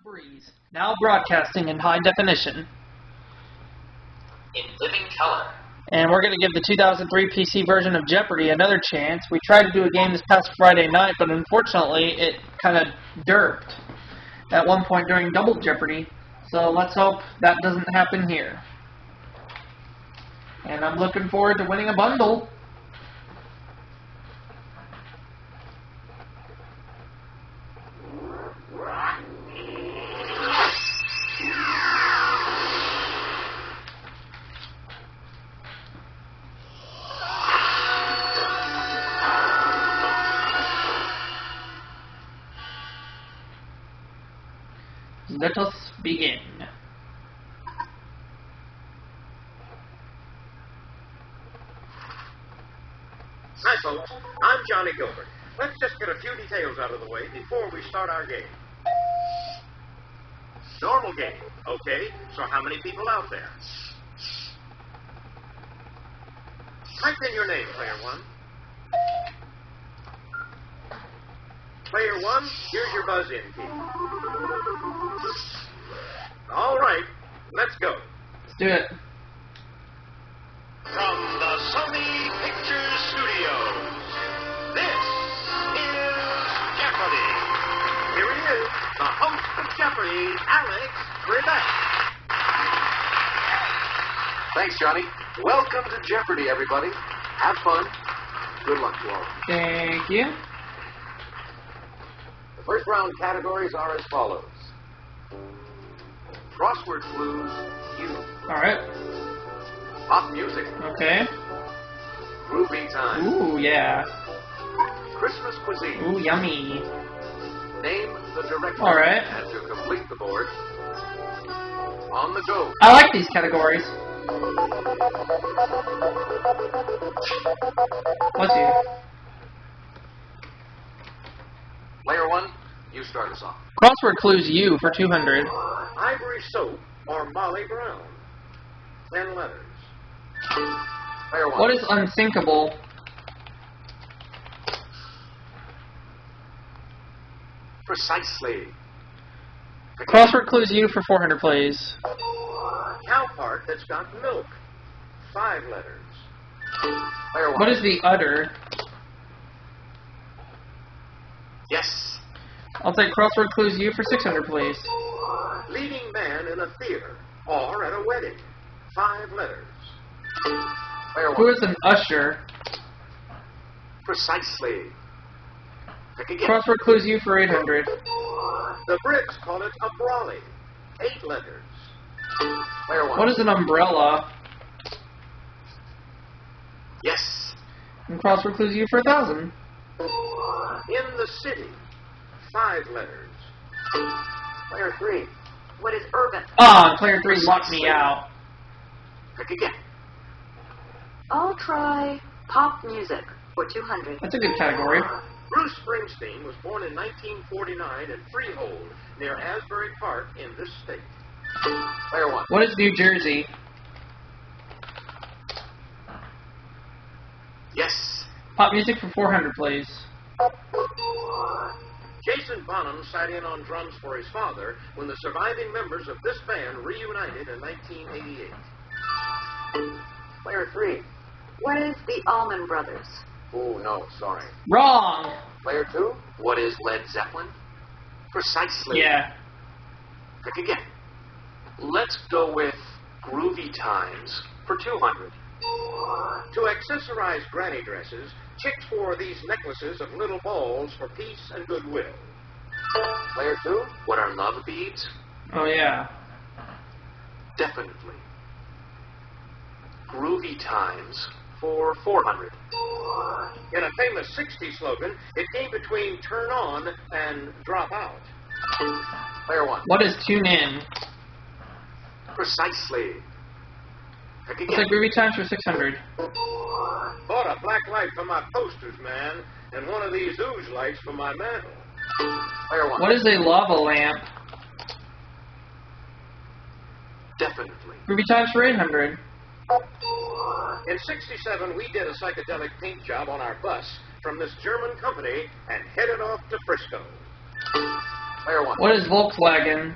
Breeze, now broadcasting in high definition. In living color. And we're going to give the 2003 PC version of Jeopardy another chance. We tried to do a game this past Friday night, but unfortunately it kind of derped at one point during Double Jeopardy. So let's hope that doesn't happen here. And I'm looking forward to winning a bundle. Let us begin. Hi folks, I'm Johnny Gilbert. Let's just get a few details out of the way before we start our game. Normal game, okay? So how many people out there? Type in your name, player one. Player one, here's your buzz-in key. All right, let's go. Let's do it. From the Sony Pictures Studios, this is Jeopardy. Here he is, the host of Jeopardy, Alex Trebek. Thanks, Johnny. Welcome to Jeopardy, everybody. Have fun. Good luck to all. Thank you. The first round categories are as follows. Crossword clues, you. Alright. Pop music, Okay. groovy time. Ooh, yeah. Christmas cuisine. Ooh, yummy. Name the director. All right. And to complete the board, on the go. I like these categories. Bless you. Player one, you start us off. Crossword clues you for 200. Ivory Soap or Molly Brown. 10 letters. Player one. What is unsinkable? Precisely. Crossword clues you for 400, please. Cow part that's got milk. 5 letters. Player one. What is the udder? Yes. I'll take crossword clues you for 600, please. Leading man in a theater or at a wedding. 5 letters. Player one. Who is an usher? Precisely. Pick again. Crossword clues you for 800. The Brits call it a brolly. 8 letters. Player one. What is an umbrella? Yes. And crossword clues you for 1,000. In the city. 5 letters. Player three. What is urban? Ah, player 3 locked me out. Pick again. I'll try pop music for 200. That's a good category. Bruce Springsteen was born in 1949 in Freehold, near Asbury Park in this state. Player one. What is New Jersey? Yes. Pop music for 400, please. Jason Bonham sat in on drums for his father when the surviving members of this band reunited in 1988. Player three. What is the Allman Brothers? Oh, no, sorry. Wrong! Player two. What is Led Zeppelin? Precisely. Yeah. Pick again. Let's go with Groovy Times for 200. To accessorize granny dresses, chicks wore these necklaces of little balls for peace and goodwill. Player two. What are love beads? Oh, yeah. Definitely. Groovy Times for 400. In a famous 60s slogan, it came between turn on and drop out. Player one. What is tune in? Precisely. Pick I'll again. take Groovy Times for 600. Bought a black light for my posters, man, and one of these ooze lights for my mantle. Player one. What is a lava lamp? Definitely. Groovy Times for 800. In 67, we did a psychedelic paint job on our bus from this German company and headed off to Frisco. Player 1. What is Volkswagen?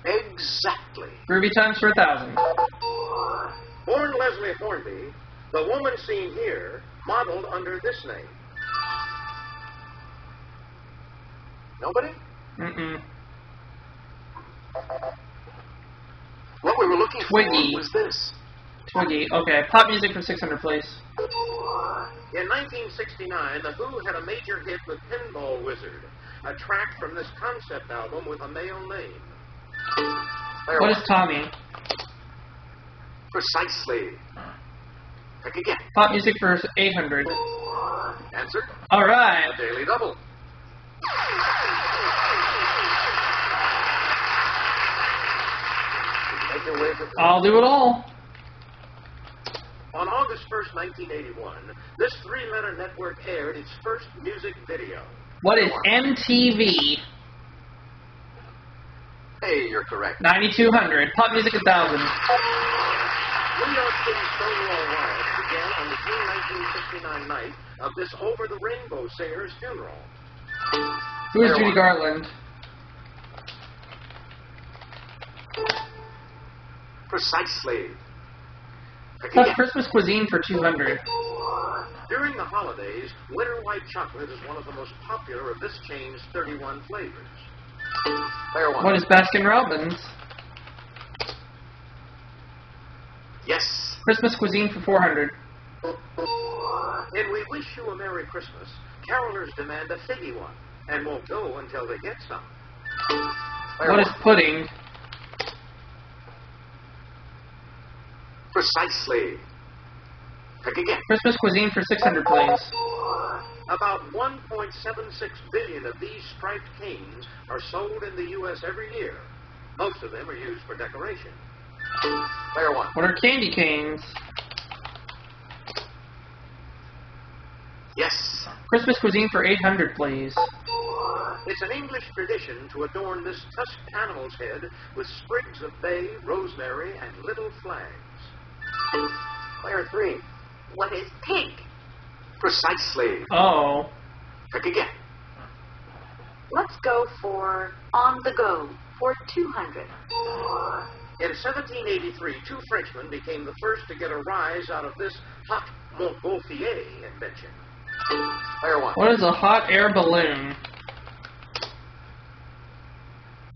Exactly. Groovy times for 1,000. Born Leslie Hornby, the woman seen here modeled under this name. Nobody? Mm-mm. What we were looking Twiggy. for was this. Twiggy. Okay. Pop music for 600, please. In 1969, The Who had a major hit with Pinball Wizard, a track from this concept album with a male name. Player What 1. is Tommy? Precisely. Pick again. Pop music for 800. Answer. All right. A daily double. Make your way for I'll do it all. On August 1st, 1981, this three-letter network aired its first music video. What is MTV? Hey, you're correct. 9,200. Pop music 1,000. New York City Stonewall riots began on the June 1969 night of this over-the-rainbow singer's funeral. Who is Player Judy 1. Garland? Precisely. Pick Pop again. Christmas cuisine for 200. During the holidays, winter white chocolate is one of the most popular of this chain's 31 flavors. Player 1. What is Baskin Robbins? Yes. Christmas cuisine for 400. In We Wish You a Merry Christmas, carolers demand a figgy one and won't go until they get some. Player What is 1. pudding? Precisely. Pick again. Christmas cuisine for 600, please. About 1.76 billion of these striped canes are sold in the U.S. every year. Most of them are used for decoration. Player 1. What are candy canes? Yes. Christmas cuisine for 800, please. It's an English tradition to adorn this tusked animal's head with sprigs of bay, rosemary, and little flags. Player 3. What is pink? Precisely. Oh. Pick again. Let's go for On the Go for 200. In 1783, two Frenchmen became the first to get a rise out of this hot Montgolfier invention. Player 1. What is a hot air balloon?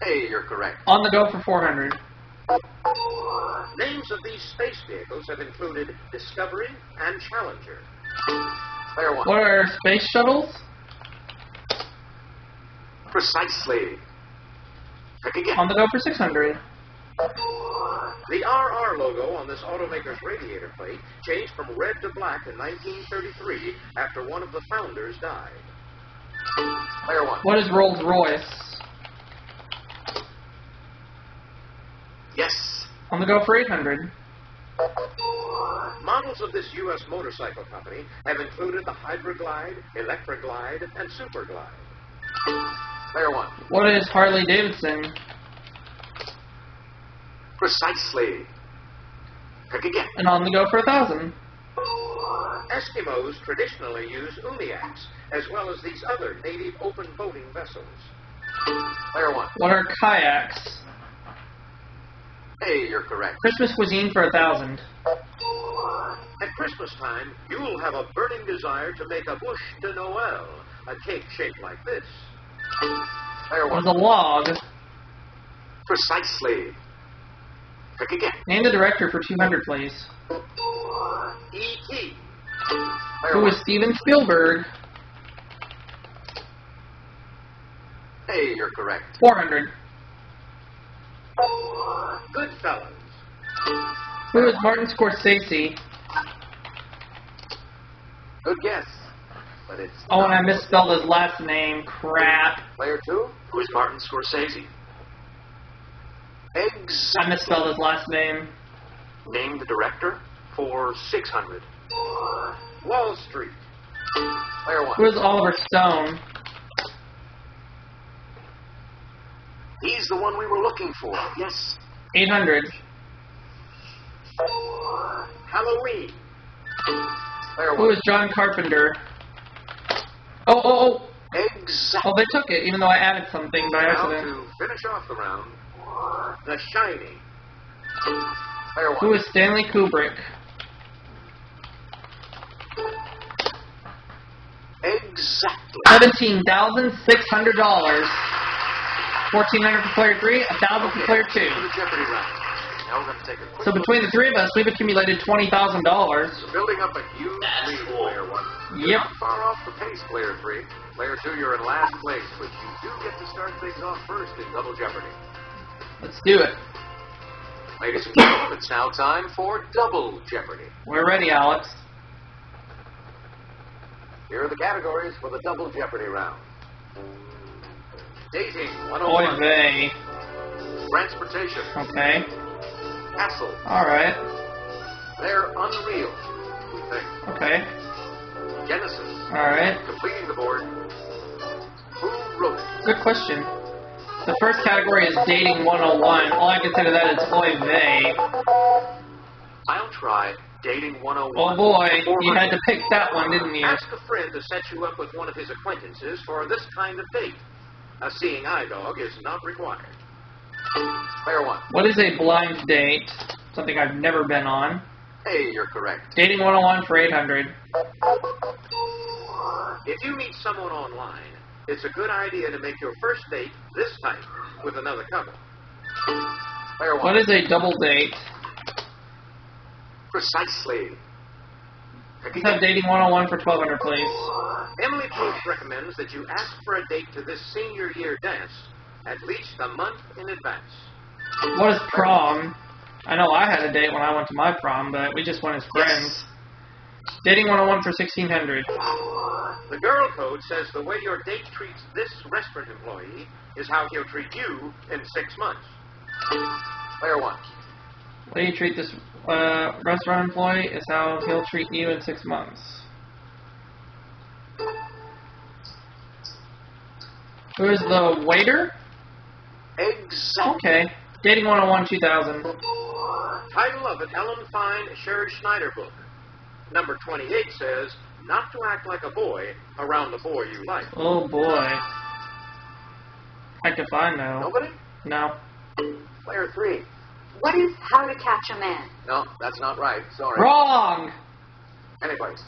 Hey, you're correct. On the go for 400. Names of these space vehicles have included Discovery and Challenger. Player 1. What are space shuttles? Precisely. Pick again. On the go for 600. The RR logo on this automaker's radiator plate changed from red to black in 1933 after one of the founders died. Player 1. What is Rolls Royce? Yes. On the go for 800. Models of this U.S. motorcycle company have included the Hydroglide, Electroglide, and Superglide. Player 1. What is Harley Davidson? Precisely. Pick again. And on the go for 1,000. Eskimos traditionally use uniacs, as well as these other native open boating vessels. Player 1. What are kayaks? Hey, you're correct. Christmas cuisine for 1,000. At Christmas time, you'll have a burning desire to make a bouche de Noël, a cake shaped like this. Player What 1. is a log? Precisely. Pick again. Name the director for 200, please. E.T. Player Who 1. is Steven Spielberg? Hey, you're correct. 400. Goodfellas. Who is Martin Scorsese? Good guess. But it's Oh, and I not. misspelled his last name. Crap. Player 2. Who is Martin Scorsese? Exactly. I misspelled his last name. Name the director for 600. Wall Street. Player 1. Who is Oliver Stone? He's the one we were looking for. Yes. 800. Halloween. Player Who 1. is John Carpenter? Oh! Exactly. Oh, they took it, even though I added something by Now accident. to finish off the round, The Shining. Player 1. Who is Stanley Kubrick? Exactly. $17,600. $1,400 for player 3, $1,000 for player 2. For the Jeopardy round. Now we're going to take a quick So between the three of us, we've accumulated $20,000. You're building up a huge lead, player 1. You're Yep. not far off the pace, player 3. Player 2, you're in last place, but you do get to start things off first in Double Jeopardy. Let's do it. Ladies and gentlemen, it's now time for Double Jeopardy. We're ready, Alex. Here are the categories for the Double Jeopardy round. Dating Oy 101. vey. Transportation. Okay. Castle. Alright. They're unreal, we think. Okay. Genesis. Alright. Completing the board. Who wrote it? Good question. The first category is Dating 101. All I can say to that is oy vey. I'll try Dating 101. Oh boy, for you had 400. to pick that one, didn't you? Ask a friend to set you up with one of his acquaintances for this kind of date. A seeing eye dog is not required. Player 1. What is a blind date? Something I've never been on. Hey, you're correct. Dating 101 for 800. If you meet someone online, it's a good idea to make your first date this type with another couple. Player 1. What is a double date? Precisely. Let's have Dating 101 for 1200, please. Emily Post recommends that you ask for a date to this senior year dance at least a month in advance. What is prom? I know I had a date when I went to my prom, but we just went as friends. Dating 101 for 1600. The girl code says the way your date treats this restaurant employee is how he'll treat you in 6 months. Player 1. The way you treat this restaurant employee is how he'll treat you in 6 months. Who is the waiter? Exactly. Okay. Dating 101 2000. Title of an Ellen Fine Sherry Schneider book. Number 28 says, not to act like a boy around the boy you like. Oh boy. Heck if I know. Nobody? No. Player 3. What is How to Catch a Man? No, that's not right. Sorry. Wrong! Anyways.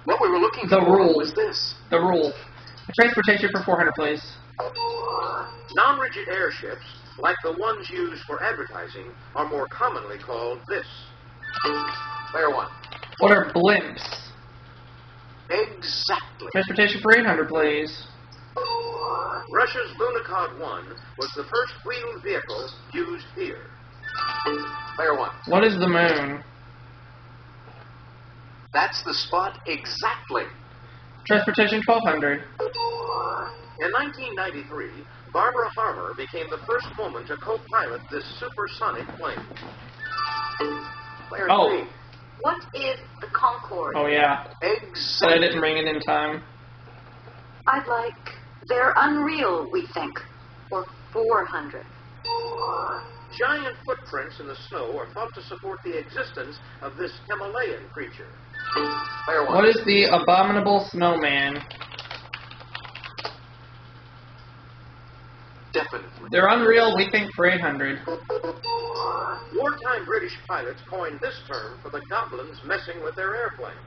What we were looking The for rule. was this. The rule. Transportation for 400, please. Non-rigid airships, like the ones used for advertising, are more commonly called this. Player 1. What are blimps? Exactly. Transportation for 800, please. Russia's Lunokhod 1 was the first wheeled vehicle used here. Player 1. What is the moon? That's the spot exactly. Transportation 1200. In 1993, Barbara Harmer became the first woman to co-pilot this supersonic plane. Player Oh. 3. What is the Concorde? Oh yeah. But I Exactly. didn't bring it in time. I'd like They're Unreal, we think, for 400. Giant footprints in the snow are thought to support the existence of this Himalayan creature. Player 1. What is the abominable snowman? Definitely. They're unreal, we think, for 800. Wartime British pilots coined this term for the goblins messing with their airplanes.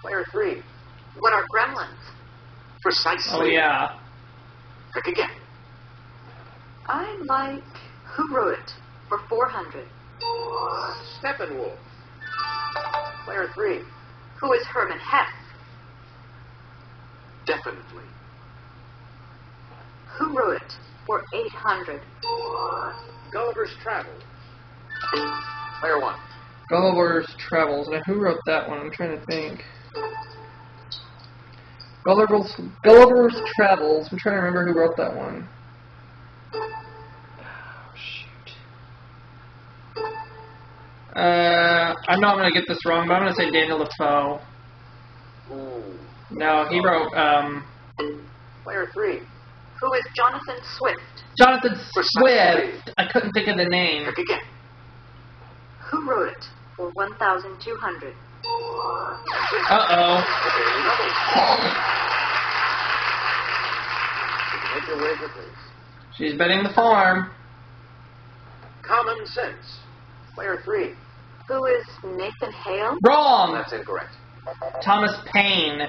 Player 3. What are gremlins? Precisely. Oh yeah. Pick again. I like Who Wrote It for 400. Steppenwolf. Player 3. Who is Herman Hesse? Definitely. Who Wrote It for 800. Gulliver's Travels. Player 1. Gulliver's Travels. Now, who wrote that one? I'm trying to think. Gulliver's Travels. I'm trying to remember who wrote that one. Oh, shoot. I know I'm going to get this wrong, but I'm going to say Daniel Defoe. Ooh. No, he wrote, Player 3. Who is Jonathan Swift? Jonathan Precisely. Swift. I couldn't think of the name. Pick again. Who Wrote It for 1,200. Uh-oh. Make your wager, please. She's betting the farm. Common sense. Player 3. Who is Nathan Hale? Wrong! That's incorrect. Thomas Paine.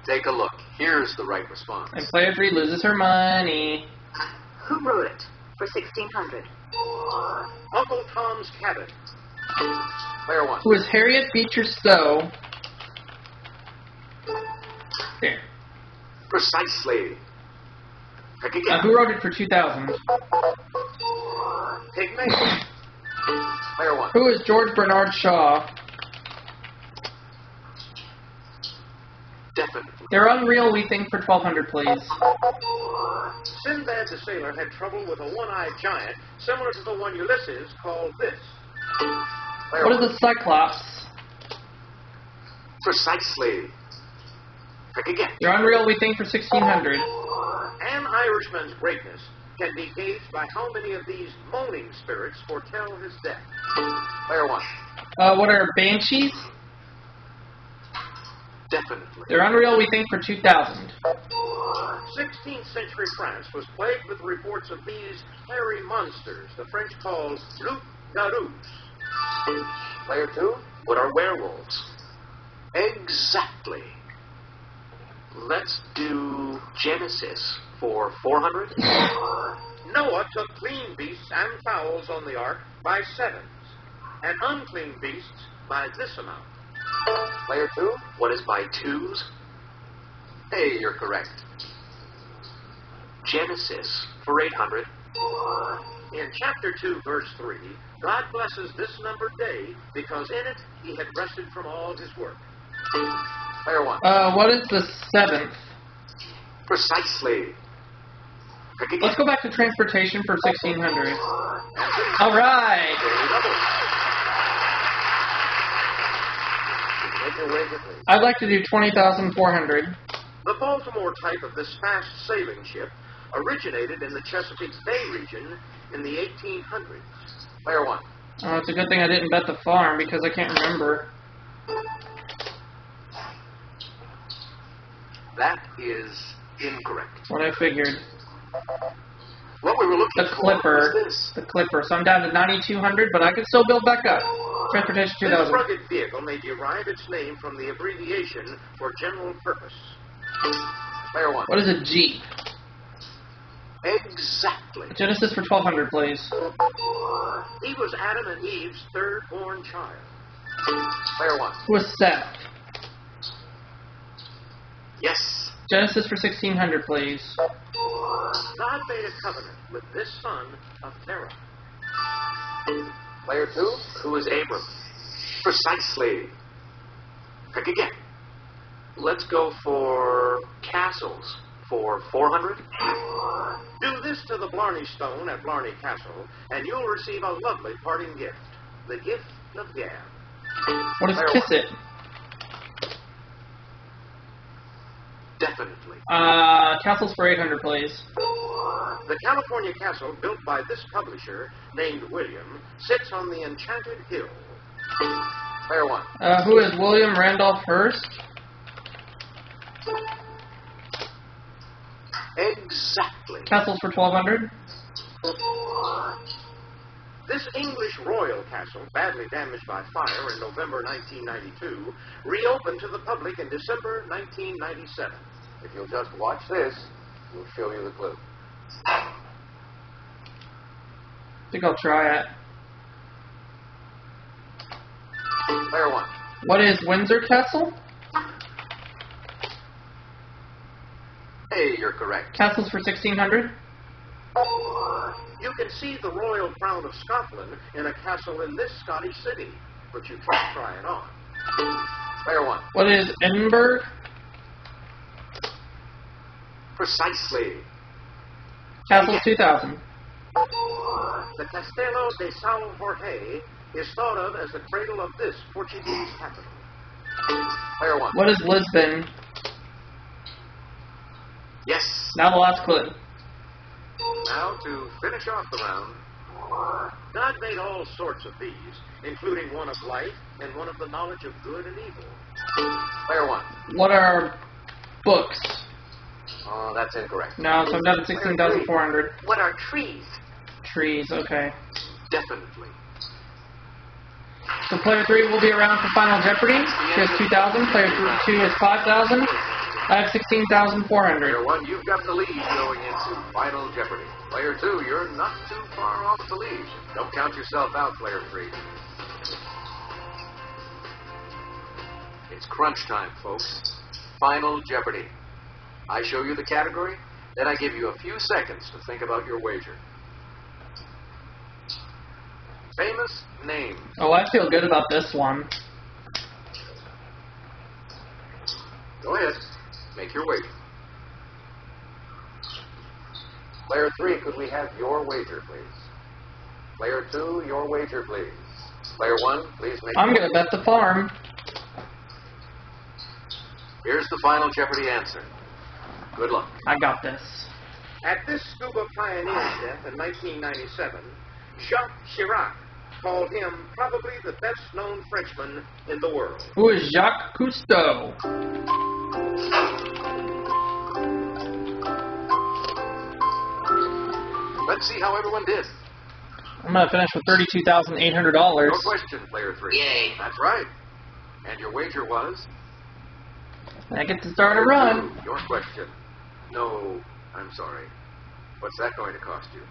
Take a look. Here's the right response. And player 3 loses her money. Who wrote it for 1600? Uncle Tom's Cabin. Player 1. Who is Harriet Beecher Stowe? There. Precisely. Pick again. Who wrote it for 2000? Pygmalion. Player 1. Who is George Bernard Shaw? Definitely. They're unreal, we think, for 1200, please. Sinbad the Sailor had trouble with a one-eyed giant similar to the one Ulysses called this. Player What 1. is a Cyclops? Precisely. Pick again. They're unreal, we think, for 1600. An Irishman's greatness can be gauged by how many of these moaning spirits foretell his death. Player 1. What are Banshees? Definitely. They're unreal, we think, for 2000. 16th century France was plagued with reports of these hairy monsters the French called loups-garous. Player 2. What are werewolves? Exactly. Let's do Genesis for 400. Noah took clean beasts and fowls on the ark by sevens, and unclean beasts by this amount. Player 2. What is by twos? Hey, you're correct. Genesis for 800. In chapter 2, verse 3, God blesses this numbered day because in it he had rested from all his work. Player 1. What is the 7th? Precisely. Pick again. Let's go back to transportation for 1600. And All right. Make your wager, please. I'd like to do 20,400. the Baltimore type of this fast sailing ship originated in the Chesapeake Bay region in the 1800s. Player 1. Oh, it's a good thing I didn't bet the farm because I can't remember. That is incorrect. That's what I figured. What we were looking The for Clipper. was this. The Clipper. So I'm down to 9,200, but I can still build back up. Transportation This 2000. rugged vehicle may derive its name from the abbreviation for general purpose. Player 1. What is a Jeep? Exactly. Genesis for 1200, please. He was Adam and Eve's third-born child. Player 1. Who is Seth? Yes. Genesis for 1600, please. God made a covenant with this son of Terah. Player 2. Who is Abram? Precisely. Pick again. Let's go for castles for 400. Do this to the Blarney Stone at Blarney Castle, and you'll receive a lovely parting gift. The gift of gab. What is Player Kiss one. It? Definitely. Castles for 800, please. The California castle, built by this publisher, named William, sits on the Enchanted Hill. Player 1. Who is William Randolph Hearst? Exactly. Castles for 1200. This English royal castle, badly damaged by fire in November 1992, reopened to the public in December 1997. If you'll just watch this, we'll show you the clue. I think I'll try it. Player 1. What is Windsor Castle? Hey, you're correct. Castles for 1600. You can see the royal crown of Scotland in a castle in this Scottish city, but you can't try it on. Player 1. What is Edinburgh? Precisely. Castles 2000. The Castelo de São Jorge is thought of as the cradle of this Portuguese capital. Player 1. What is Lisbon? Yes. Now the last clue. Now, to finish off the round, God made all sorts of these, including one of life and one of the knowledge of good and evil. Player 1. What are books? Oh, that's incorrect. No, so I'm down to 16,400. What are trees? Trees, okay. Definitely. So player 3 will be around for Final Jeopardy. She has 2,000. Player 2 has 5,000. I have 16,400. Player 1, you've got the lead going into Final Jeopardy. Player 2, you're not too far off the lead. Don't count yourself out, Player 3. It's crunch time, folks. Final Jeopardy. I show you the category, then I give you a few seconds to think about your wager. Famous names. Oh, I feel good about this one. Go ahead. Make your wager. Player 3, could we have your wager, please? Player 2, your wager, please. Player 1, please make I'm going to bet the farm. Here's the Final Jeopardy answer. Good luck. I got this. At this scuba pioneer's death in 1997, Jacques Chirac called him probably the best-known Frenchman in the world. Who is Jacques Cousteau? Let's see how everyone did. I'm going to finish with $32,800. Your question, Player 3. Yay. That's right. And your wager was? I get to start a Player run. 2, your question. No, I'm sorry. What's that going to cost you?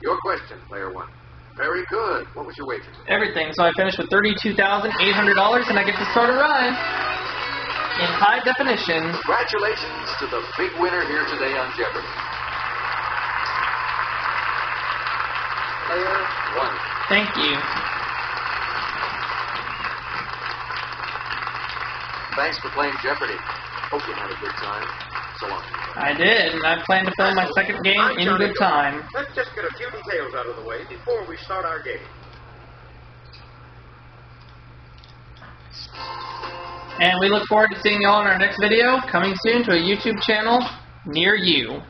Your question, Player 1. Very good. What was your wager? Everything. So I finish with $32,800, and I get to start a run in high definition. Congratulations to the big winner here today on Jeopardy. Player 1. Thank you. Thanks for playing Jeopardy. Hope you had a good time. So long. I did, and I plan to play my second game I'm in Johnny good Go. time. Let's just get a few details out of the way before we start our game. And we look forward to seeing you all in our next video, coming soon to a YouTube channel near you.